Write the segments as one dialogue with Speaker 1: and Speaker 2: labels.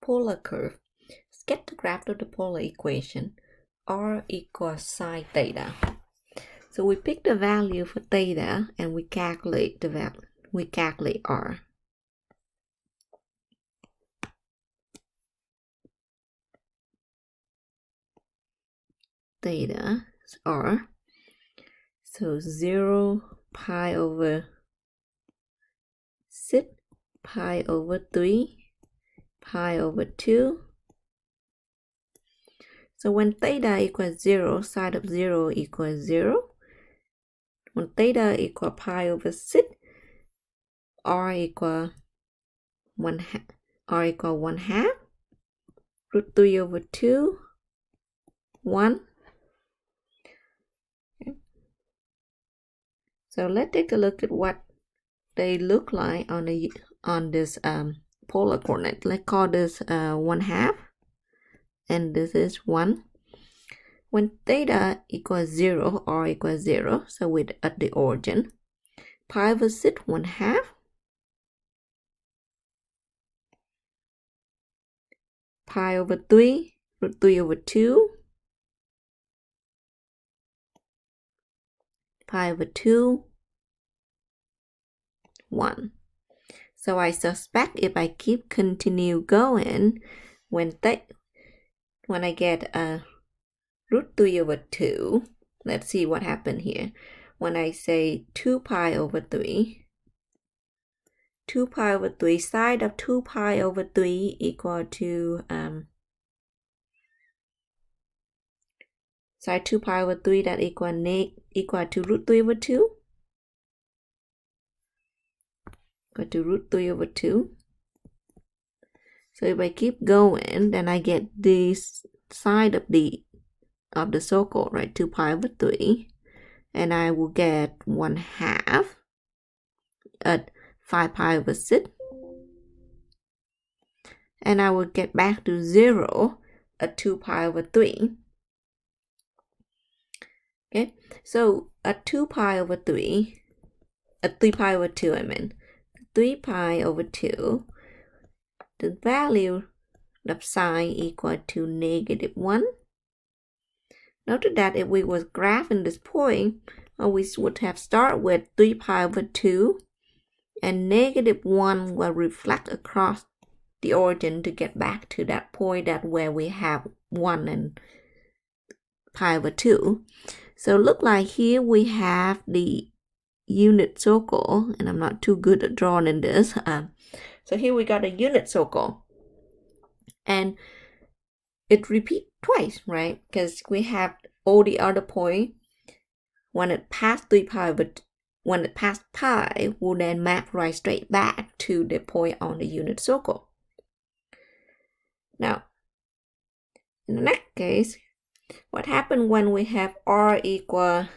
Speaker 1: polar curve. Sketch the graph of the polar equation. R equals sine theta. So we pick the value for theta and we calculate the value. We calculate R. Theta is R. So 0 pi over 6 pi over 3 pi over 2. So when theta equals 0, side of 0 equals 0. When theta equals pi over 6, R equals 1 half. R equals 1 half. Root 3 over 2, 1. Okay. So let's take a look at what they look like on this polar coordinate. Let's call this 1 half, and this is 1. When theta equals 0, R equals 0, so we're at the origin. Pi over 6, 1 half. Pi over 3, root 3 over 2. Pi over 2, 1. So I suspect if I keep continue going, when I get a root 3 over 2, let's see what happened here. When I say 2 pi over 3, 2 pi over 3, side of 2 pi over 3 equal to side 2 pi over 3, that equal to root 3 over 2. Equal to root 3 over 2. So if I keep going, then I get this side of the circle, right? 2 pi over 3. And I will get 1 half at 5 pi over 6. And I will get back to 0 at 2 pi over 3. Okay, so at 2 pi over 3, at 3 pi over 2, 3 pi over 2, the value of sine equal to -1. Note that if we was graphing this point, we would have started with 3 pi over 2, and -1 will reflect across the origin to get back to that point that where we have 1 and pi over 2. So look like here we have the unit circle, and I'm not too good at drawing in this. So here we got a unit circle, and it repeats twice, right? Because we have all the other points. When it passed 3 pi, but when it passed pi, will then map right straight back to the point on the unit circle. Now, in the next case, what happened when we have R equal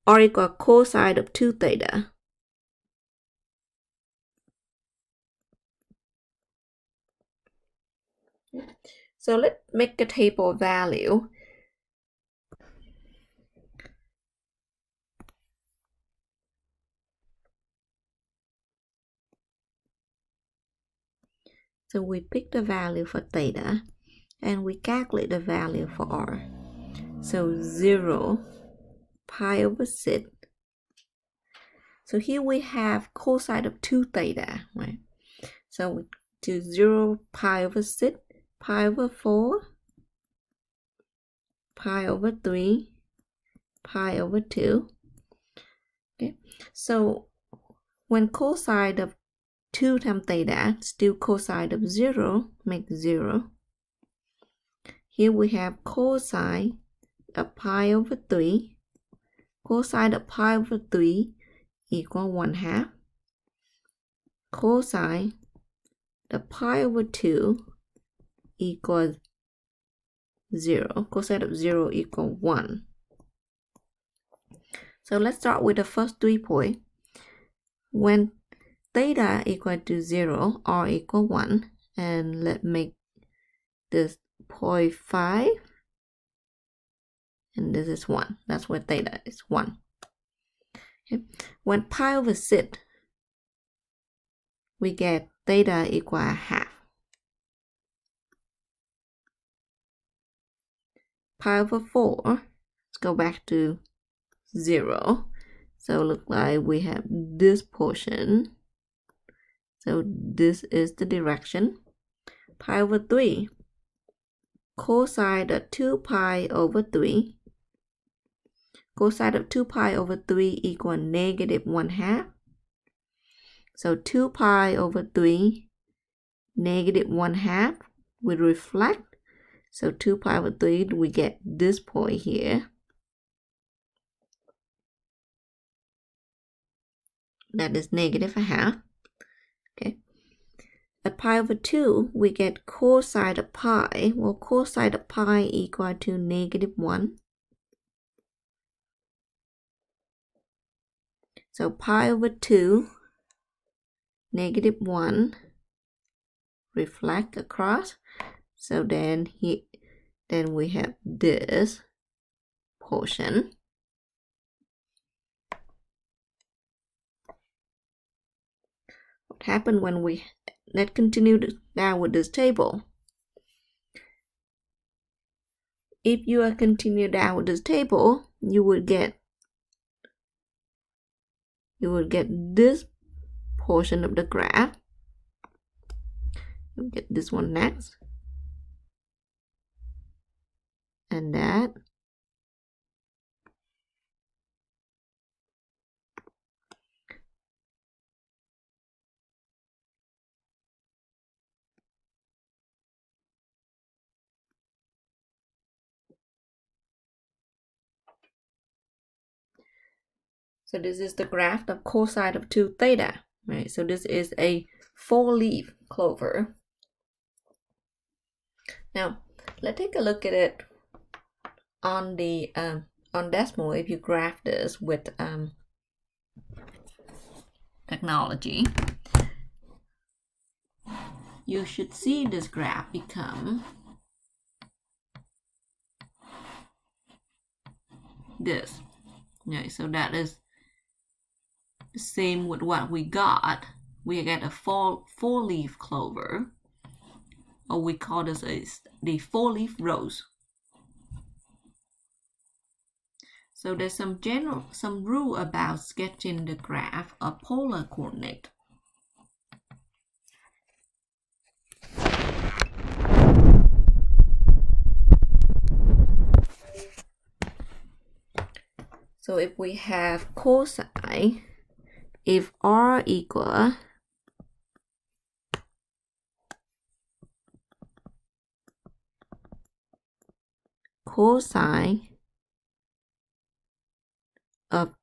Speaker 1: cosine of 2 theta? So let's make a table of value. So we pick the value for theta and we calculate the value for R. So 0 pi over 6. So here we have cosine of 2 theta, right? So we do 0 pi over 6, pi over 4, pi over 3, pi over 2. Okay, so when cosine of 2 times theta, still cosine of 0, make 0. Here we have cosine of pi over 3. Cosine of pi over 3 equal 1 half. Cosine of pi over 2 equals 0. Cosine of 0 equal 1. So let's start with the first 3 points. When theta equal to 0, R equal 1, and let's make this 0.5, and this is 1. That's where theta is 1. Okay. When pi over 6, we get theta equal a half. pi over 4. Let's go back to 0. So look like we have this portion. So this is the direction. Pi over 3. Cosine of 2 pi over 3. Cosine of 2 pi over 3 equal negative 1/2. So 2 pi over 3, negative 1/2 will reflect. So 2 pi over 3, we get this point here. That is negative 1/2. Okay. At pi over 2, we get cosine of pi. Well, cosine of pi equal to negative 1. So pi over 2, negative 1, reflect across. So then we have this portion. What happened when let's continue down with this table. If you are continue down with this table, you would get this portion of the graph. You'll get this one next. And that. So this is the graph of cosine of 2 theta, right? So this is a 4-leaf clover. Now, let's take a look at it on the on Desmo. If you graph this with technology, you should see this graph become this. Okay, so that is the same with what we got. We get a 4-leaf clover, or we call this the 4-leaf rose. So there's some rule about sketching the graph of polar coordinate. So if we have cosine, if r equal cosine of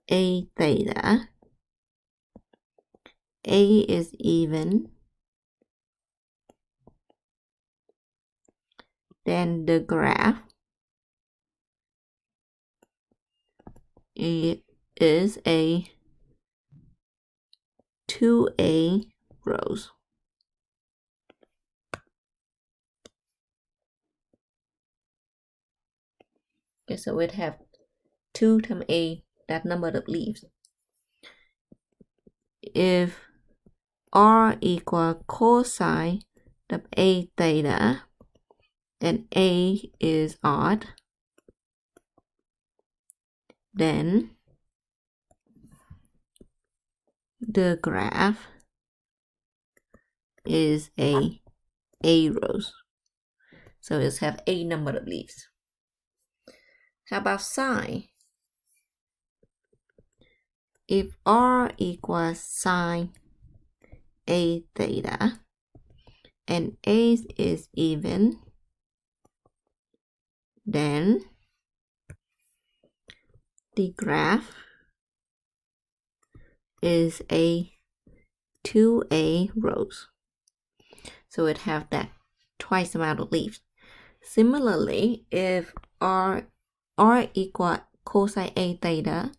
Speaker 1: a theta, a is even, then the graph is a 2a rows. Okay, so it have 2 times a, that number of leaves. If r equal cosine of a theta, and a is odd, then the graph is a rows. So it's have a number of leaves. How about sine? If r equals sine a theta, and a is even, then the graph is a 2a rows. So it have that twice amount of leaves. Similarly, if r equal cosine a theta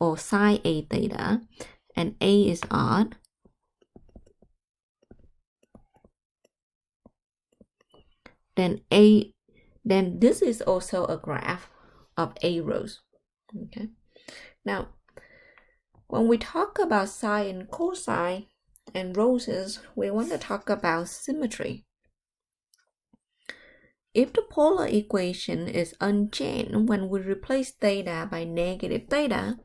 Speaker 1: or sine a theta, and a is odd, then this is also a graph of a rows. Okay. Now, when we talk about sine and cosine and roses, we want to talk about symmetry. If the polar equation is unchanged when we replace theta by negative theta,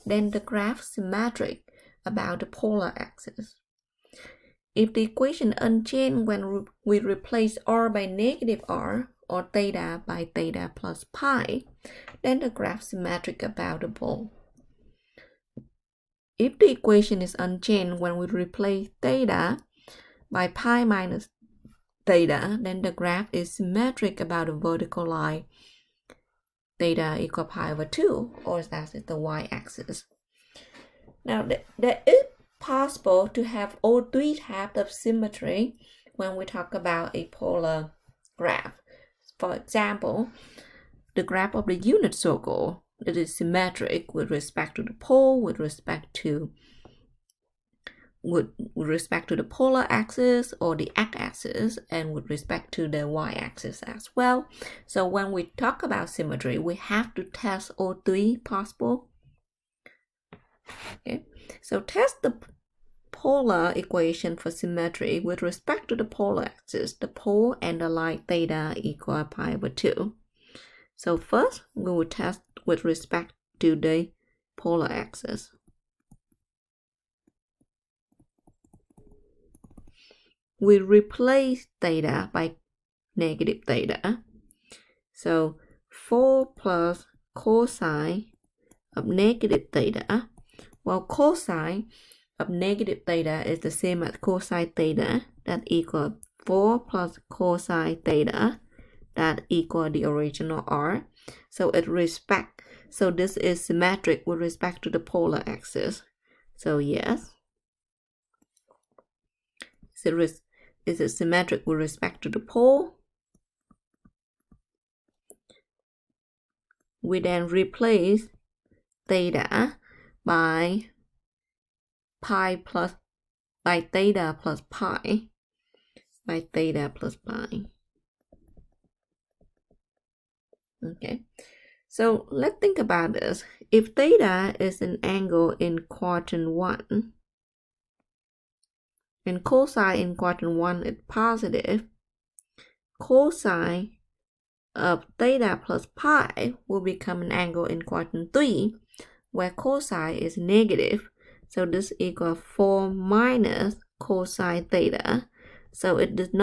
Speaker 1: then the graph is symmetric about the polar axis. If the equation unchanged when we replace r by negative r or theta by theta plus pi, then the graph is symmetric about the pole. If the equation is unchanged when we replace theta by pi minus theta, then the graph is symmetric about the vertical line theta equal pi over 2, or that is the y-axis. Now, there is possible to have all three types of symmetry when we talk about a polar graph. For example, the graph of the unit circle that is symmetric with respect to the pole, with respect to the polar axis or the x-axis, and with respect to the y-axis as well. So when we talk about symmetry, we have to test all three possible. Okay, so test the polar equation for symmetry with respect to the polar axis, the pole and the line theta equal pi over 2. So first, we will test with respect to the polar axis. We replace theta by negative theta. So 4 plus cosine of negative theta. Well, cosine of negative theta is the same as cosine theta, that equals 4 plus cosine theta, that equals the original r. So this is symmetric with respect to the polar axis. So yes. Is it symmetric with respect to the pole? We then replace theta by theta plus pi. Okay, so let's think about this. If theta is an angle in quadrant 1, and cosine in quadrant 1 is positive, cosine of theta plus pi will become an angle in quadrant 3, where cosine is negative. So this equals 4 minus cosine theta. So it doesn't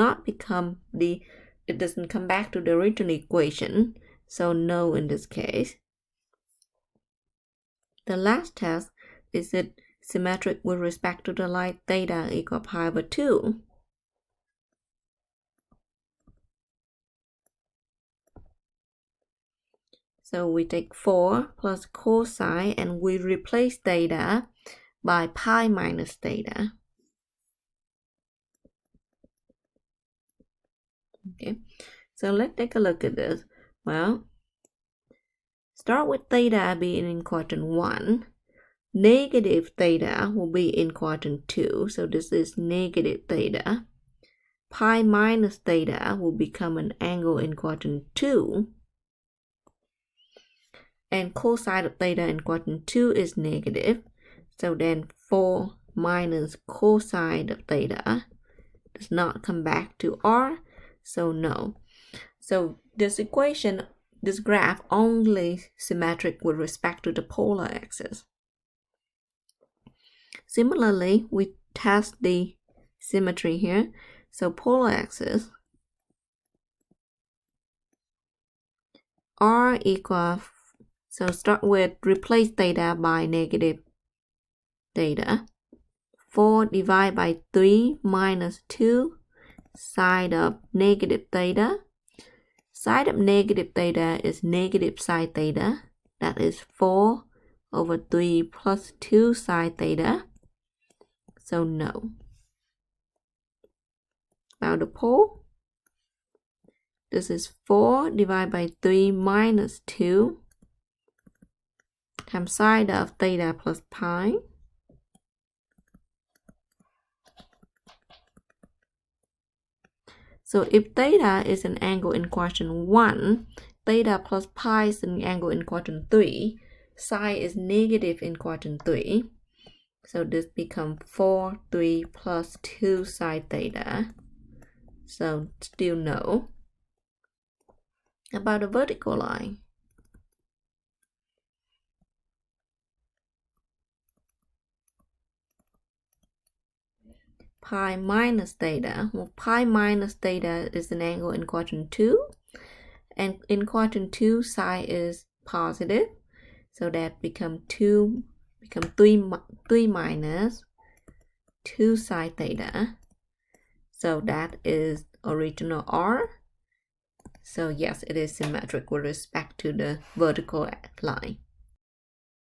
Speaker 1: come back to the original equation. So no in this case. The last test is it symmetric with respect to the line theta equal pi over 2. So we take 4 plus cosine and we replace theta by pi minus theta. Okay, so let's take a look at this. Well, start with theta being in quadrant 1. Negative theta will be in quadrant 2, so this is negative theta. Pi minus theta will become an angle in quadrant 2. And cosine of theta in quadrant 2 is negative. So then 4 minus cosine of theta does not come back to r, so no. So this graph only symmetric with respect to the polar axis. Similarly, we test the symmetry here. So polar axis, r equals, so start with replace theta by negative theta. 4 divided by 3 minus 2, side of negative theta. Side of negative theta is negative sine theta. That is 4 over 3 plus 2 sine theta. So no. About the pole, this is 4 divided by 3 minus 2 times sine of theta plus pi. So if theta is an angle in quadrant 1, theta plus pi is an angle in quadrant 3, sine is negative in quadrant 3. So this becomes 4, 3 plus 2 sine theta. So still no. about the vertical line? Pi minus theta. Well, pi minus theta is an angle in quadrant 2. And in quadrant 2, psi is positive. So that become 3 minus 2 psi theta. So that is original R. So yes, it is symmetric with respect to the vertical line.